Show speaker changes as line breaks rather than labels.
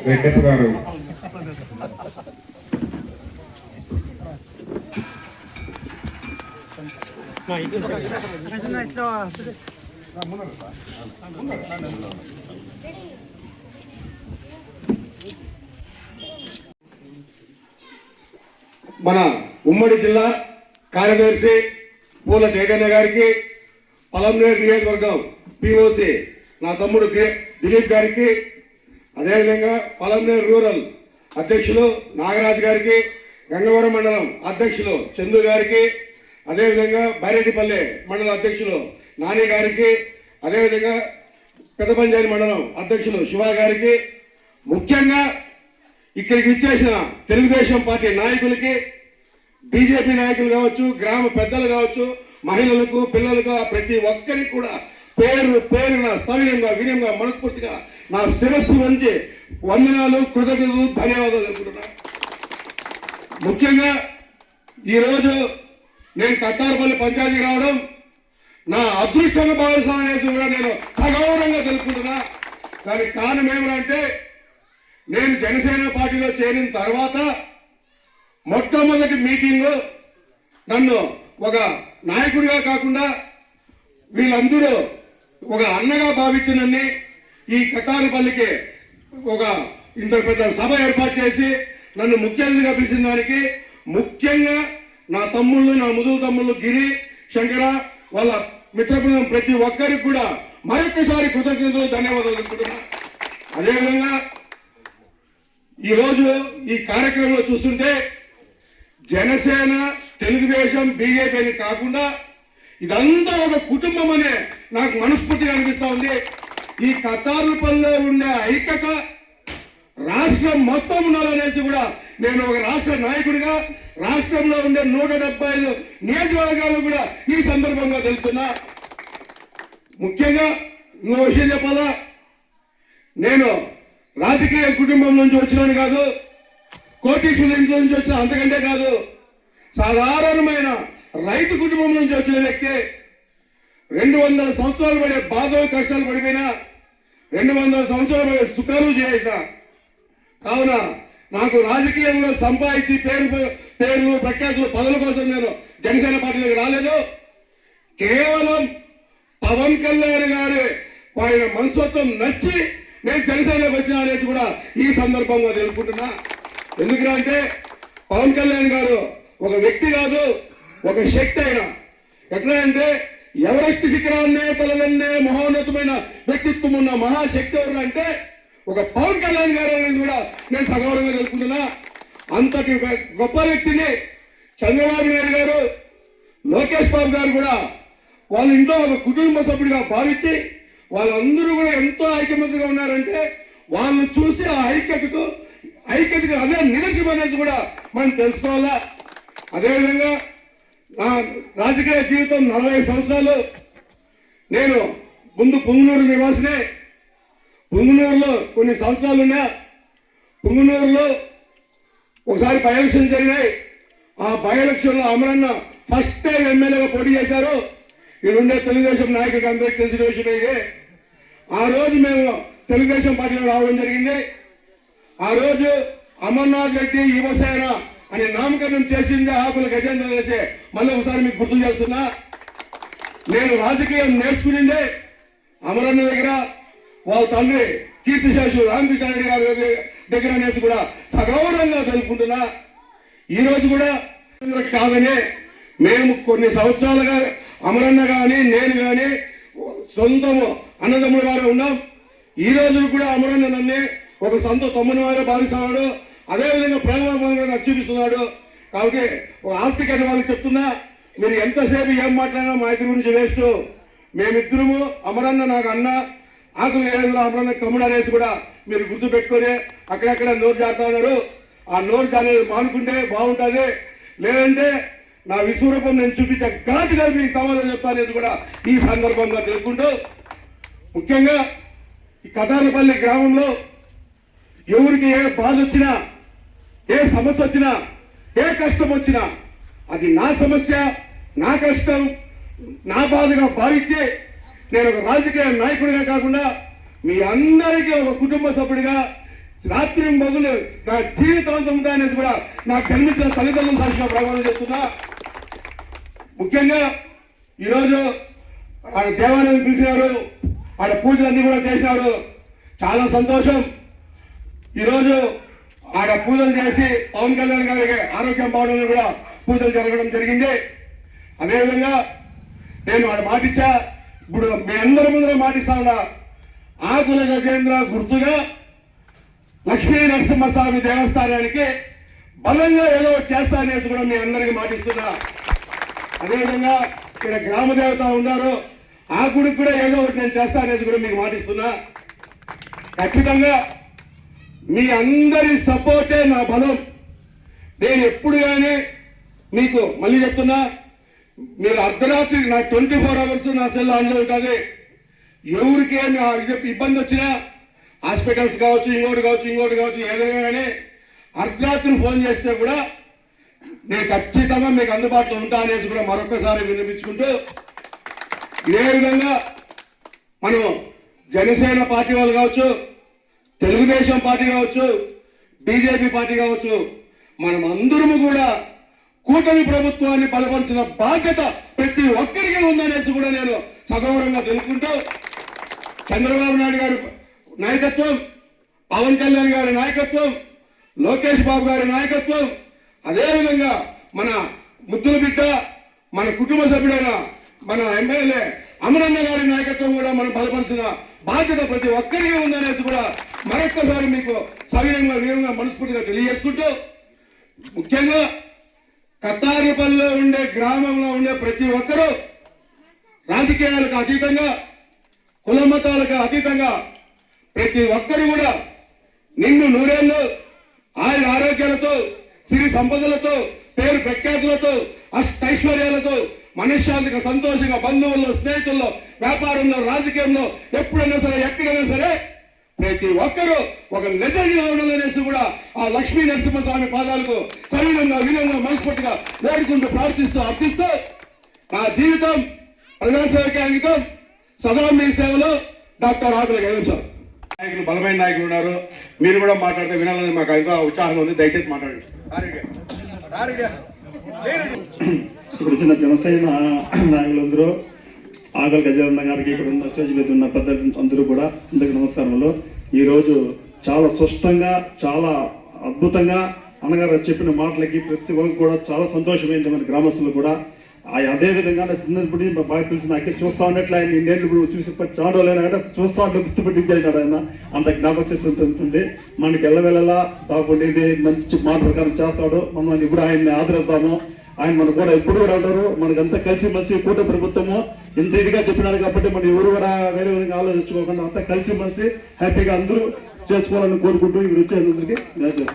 వెంకట గారు
మన ఉమ్మడి జిల్లా కార్యదర్శి పూల చైతన్య గారికి, పలంనేరు నియోజకవర్గం పిఓసి నా తమ్ముడు దిలీప్ గారికి, అదేవిధంగా పలంనేరు రూరల్ అధ్యక్షులు నాగరాజు గారికి, గంగవరం మండలం అధ్యక్షులు చందు గారికి, అదేవిధంగా బైరెడ్డిపల్లె మండల అధ్యక్షులు నాని గారికి, అదేవిధంగా పెద్దపంజాని మండలం అధ్యక్షులు శివ గారికి, ముఖ్యంగా ఇక్కడికి ఇచ్చేసిన తెలుగుదేశం పార్టీ నాయకులకి, బీజేపీ నాయకులు కావచ్చు, గ్రామ పెద్దలు కావచ్చు, మహిళలకు, పిల్లలకు, ప్రతి ఒక్కరికి కూడా పేరున సవినయంగా వినయంగా మనస్ఫూర్తిగా నా శిరస్సు వంచి వందనాలు, కృతజ్ఞతలు, ధన్యవాదాలు తెలుపుతున్నా. ముఖ్యంగా ఈరోజు నేను కట్టారపల్లి పంచాయతీకి రావడం నా అదృష్టంగా భావిస్తాను అనేసి కూడా నేను సగౌరవంగా తెలుపుకుంటున్నా. దానికి కారణం ఏమంటే, నేను జనసేన పార్టీలో చేరిన తర్వాత మొట్టమొదటి మీటింగు నన్ను ఒక నాయకుడిగా కాకుండా వీళ్ళందరూ ఒక అన్నగా భావించినన్ని ఈ కట్టారపల్లికి ఒక ఇంత పెద్ద సభ ఏర్పాటు చేసి నన్ను ముఖ్య అతిథిగా పిలిచిన దానికి ముఖ్యంగా నా తమ్ముళ్ళు, నా ముదులు తమ్ముళ్ళు గిరి, శంకర, వాళ్ళ మిత్రబృందం ప్రతి ఒక్కరికి కూడా మరొకసారి కృతజ్ఞతలు, ధన్యవాదాలు తెలుపుతున్నా. అదేవిధంగా ఈరోజు ఈ కార్యక్రమంలో చూస్తుంటే జనసేన, తెలుగుదేశం, బీజేపీ అని కాకుండా ఇదంతా ఒక కుటుంబం అనే నాకు మనస్ఫూర్తిగా అనిపిస్తా ఉంది. ఈ కతారుపల్లిలో ఉండే ఐక్యత రాష్ట్రం మొత్తం ఉండాలనేసి కూడా నేను ఒక రాష్ట్ర నాయకుడిగా రాష్ట్రంలో ఉండే 175 నియోజకవర్గాలు కూడా ఈ సందర్భంగా తెలుపుతున్నా. ముఖ్యంగా ఇంకో విషయం చెప్పాలా, నేను రాజకీయ కుటుంబం నుంచి వచ్చినాను కాదు, కోటీశ్వరుల ఇంట్లో నుంచి వచ్చిన అంతకంటే కాదు, సాధారణమైన రైతు కుటుంబం నుంచి వచ్చిన వ్యక్తి. 200 సంవత్సరాలు పడే బాధలు, కష్టాలు పడిపోయినా 200 సంవత్సరాలు పడే సుఖాలు చేసిన కావున నాకు రాజకీయంలో సంపాదించి పేర్లు ప్రఖ్యాతులు, పదవుల కోసం నేను జనసేన పార్టీలోకి రాలేదు. కేవలం పవన్ కళ్యాణ్ గారి ఆయన మనస్తత్వం నచ్చి నేను జనసేనలోకి వచ్చిన అనేసి కూడా ఈ సందర్భంగా తెలుపుకుంటున్నా. ఎందుకంటే పవన్ కళ్యాణ్ గారు ఒక వ్యక్తి కాదు, ఒక శక్తి. అయినా ఎట్లా అంటే ఎవరెస్ట్ శిఖరాన్నే తలదన్నే మహోన్నతమైన వ్యక్తిత్వం ఉన్న మహాశక్తి ఎవరు అంటే ఒక పవన్ కళ్యాణ్ గారు అనేది కూడా నేను సగౌరవంగా తెలుపుకుంటున్నా. అంతటి గొప్ప వ్యక్తిని చంద్రబాబు నాయుడు గారు, లోకేష్ బాబు గారు కూడా వాళ్ళ ఇంట్లో ఒక కుటుంబ సభ్యుడిగా భావించి వాళ్ళందరూ కూడా ఎంతో ఐకమత్యంగా ఉన్నారంటే వాళ్ళని చూసి ఆ ఐక్యతకు అదే నిదర్శనం అనేది కూడా మనం తెలుసుకోవాలా. అదేవిధంగా నా రాజకీయ జీవితం 40 సంవత్సరాలు. నేను ముందు పుంగనూరు నివాసినే. పుంగనూరులో కొన్ని సంవత్సరాలు ఉన్నా. పుంగనూరులో ఒకసారి బై ఎలక్షన్ జరిగినాయి. ఆ బై ఎలక్షన్ లో అమరన్న ఫస్ట్ టైం ఎమ్మెల్యేగా పోటీ చేశారు. ఈడుండే తెలుగుదేశం నాయకుడికి అందరికీ తెలిసిన విషయం ఇదే. ఆ రోజు మేము తెలుగుదేశం పార్టీలో రావడం జరిగింది. ఆ రోజు అమర్నాథ్ రెడ్డి యువసేన అని నామకరణం చేసింది ఆకుల గజేంద్ర చేసే. మళ్ళీ ఒకసారి మీకు గుర్తు చేస్తున్నా, నేను రాజకీయం నేర్చుకునిందే అమరన్న దగ్గర, వాళ్ళ తండ్రి కీర్తిశేషు రామకృష్ణారెడ్డి గారి దగ్గర అనేసి కూడా సగౌరవంగా తెలుపుకుంటున్నా. ఈ రోజు కూడా కాదని మేము కొన్ని సంవత్సరాలుగా అమరన్న కానీ నేను కానీ సొంతము అన్నదమ్ముల వారు ఉన్నాం. ఈ రోజు కూడా అమరన్న నన్నే ఒక సొంత తమ్ముని వారే భావిస్తున్నాడు, అదేవిధంగా ప్రేమ నాకు చూపిస్తున్నాడు. కాబట్టి ఒక ఆర్టికల్ వాళ్ళకి చెప్తున్నా, మీరు ఎంతసేపు ఏం మాట్లాడినా మా ఇద్దరి గురించి వేస్ట్. మేమిద్దరము అమరన్న నాకు అన్న, ఆకులు ఏదైనా అమరన్న తమ్ముడు అనేసి కూడా మీరు గుర్తు పెట్టుకొని అక్కడక్కడ నోరు జారుతా ఉన్నారు. ఆ నోరు జారేది మానుకుంటే బాగుంటుంది. లేదంటే నా విశ్వరూపం నేను చూపించే ఘాటుగా మీకు సమాధానం చెప్తా అనేది కూడా ఈ సందర్భంగా తెలుపుకుంటూ, ముఖ్యంగా ఈ కటారపల్లి గ్రామంలో ఎవరికి ఏ బాధ వచ్చినా, ఏ సమస్య వచ్చినా, ఏ కష్టం వచ్చినా అది నా సమస్య, నా కష్టం, నా బాధగా భావించి నేను ఒక రాజకీయ నాయకుడిగా కాకుండా మీ అందరికీ ఒక కుటుంబ సభ్యుడిగా రాత్రి మొదలు నా జీవితాంతం ఉంటాయనేసి కూడా నాకు జన్మించిన తల్లిదండ్రులు సాక్షిగా ప్రమాణం చేస్తున్నా. ముఖ్యంగా ఈరోజు ఆడ దేవాలయం పిలిచినారు, ఆడ పూజలన్నీ కూడా చేసినారు, చాలా సంతోషం. ఈరోజు ఆడ పూజలు చేసి పవన్ కళ్యాణ్ గారికి ఆరోగ్యం బాగుండాలని కూడా పూజలు జరగడం జరిగింది. అదేవిధంగా నేను ఆడ మాటిచ్చా, ఇప్పుడు మీ అందరి ముందర మాటిస్తా ఉన్నా, ఆకుల గజేంద్ర గుర్తుగా లక్ష్మీ నరసింహస్వామి దేవస్థానానికి బలంగా ఏదో చేస్తా అనేసి కూడా మీ అందరికి మాటిస్తున్నా. అదేవిధంగా ఇక్కడ గ్రామ దేవత ఉన్నారు, ఆ గుడికి కూడా ఏదో ఒకటి నేను చేస్తా అనేసి కూడా మీకు మాటిస్తున్నా. ఖచ్చితంగా మీ అందరి సపోర్టే నా బలం. నేను ఎప్పుడు కానీ మీకు మళ్ళీ చెప్తున్నా, మీరు అర్ధరాత్రి నా 24 hours నా సెల్ ఆన్లో ఉంటుంది. ఎవరికి ఇబ్బంది వచ్చినా, హాస్పిటల్స్ కావచ్చు, ఇంకోటి కావచ్చు ఏదైనా కానీ అర్ధరాత్రి ఫోన్ చేస్తే కూడా నేను ఖచ్చితంగా మీకు అందుబాటులో ఉంటా అనేసి కూడా మరొకసారి వినిపించుకుంటూ, ఇదే విధంగా మనం జనసేన పార్టీ వాళ్ళు కావచ్చు, తెలుగుదేశం పార్టీ కావచ్చు, బీజేపీ పార్టీ కావచ్చు, మనం అందరము కూడా కూటమి ప్రభుత్వాన్ని బలపరిచిన బాధ్యత ప్రతి ఒక్కరికి ఉందనేసి కూడా నేను సగౌరవంగా తెలుపుకుంటూ, చంద్రబాబు నాయుడు గారి నాయకత్వం, పవన్ కళ్యాణ్ గారి నాయకత్వం, లోకేష్ బాబు గారి నాయకత్వం, అదేవిధంగా మన ముద్దుల బిడ్డ, మన కుటుంబ సభ్యుడైన మన ఎమ్మెల్యే అమరన్న గారి నాయకత్వం కూడా మనం బలపరిచిన బాధ్యత ప్రతి ఒక్కరికి ఉందనేసి కూడా మరొక్కసారి మీకు సవినయంగా మనస్ఫూర్తిగా తెలియజేసుకుంటూ, ముఖ్యంగా కతారిపల్లిలో ఉండే గ్రామంలో ఉండే ప్రతి ఒక్కరూ రాజకీయాలకు అతీతంగా, కుల మతాలకు అతీతంగా ప్రతి ఒక్కరు కూడా నిన్ను నూరేళ్లు ఆయన ఆరోగ్యాలతో, సిరి సంపదలతో, పేరు ప్రఖ్యాతులతో, అష్టైశ్వర్యాలతో, మనశ్శాంతిగా, సంతోషంగా, బంధువుల్లో, స్నేహితుల్లో, వ్యాపారంలో, రాజకీయంలో ఎప్పుడైనా సరే, ఎక్కడైనా సరే ప్రతి ఒక్కరూ ఒక లెజెండ్గా ఉండాలనేసి కూడా ఆ లక్ష్మీ నరసింహస్వామి పాదాలకు వినంగా మనస్ఫూర్తిగా వేడుకుంటూ ప్రార్థిస్తూ అర్థిస్తూ, నా జీవితం ప్రజాసేవకి అంకితం, సదా మీ సేవలో డాక్టర్ ఆకుల గణేష్ సార్. నాయకులు, బలమైన నాయకులు ఉన్నారు, మీరు కూడా మాట్లాడితే వినాలని మాకు ఇంకా ఉత్సాహం ఉంది. దయచేసి మాట్లాడండి.
ఇప్పుడు చిన్న జనసేన నాయకులందరూ, ఆకుల గజేంద్ర గారికి, ఇక్కడ ఉన్న స్టేజ్ మీద ఉన్న పెద్దలు అందరూ కూడా అందరికి నమస్కారములు. ఈరోజు చాలా స్పష్టంగా, చాలా అద్భుతంగా అన్నగారు చెప్పిన మాటలకి ప్రతి ఒక్కరు కూడా చాలా సంతోషమైంది. మన గ్రామస్తులు కూడా అదేవిధంగా చిన్నప్పుడు బాగా తెలిసి నాకే చూస్తా ఉన్నట్లు ఆయన నేను ఇప్పుడు చూసి చాడోలైనా కదా చూస్తా ఉంటే గుర్తుపెట్టించాడు ఆయన. అంత జ్ఞాపక శక్తి ఉంటుంది. మనకి ఎల్లవెల్లలా బాగుండేది మంచి మాట ప్రకారం చేస్తాడు. మనం ఇప్పుడు ఆయన్ని ఆదరిస్తాము. ఆయన మనకు కూడా ఎప్పుడు కూడా అంటారు, మనకంతా కలిసి మలిసి కూటమి ప్రభుత్వము ఇంత ఇదిగా చెప్పినారు కాబట్టి మనం ఎవరు కూడా వేరే విధంగా ఆలోచించుకోకుండా అంతా కలిసి మలిసి హ్యాపీగా అందరూ చేసుకోవాలని కోరుకుంటూ ఇప్పుడు వచ్చేందుకు చేస్తాం.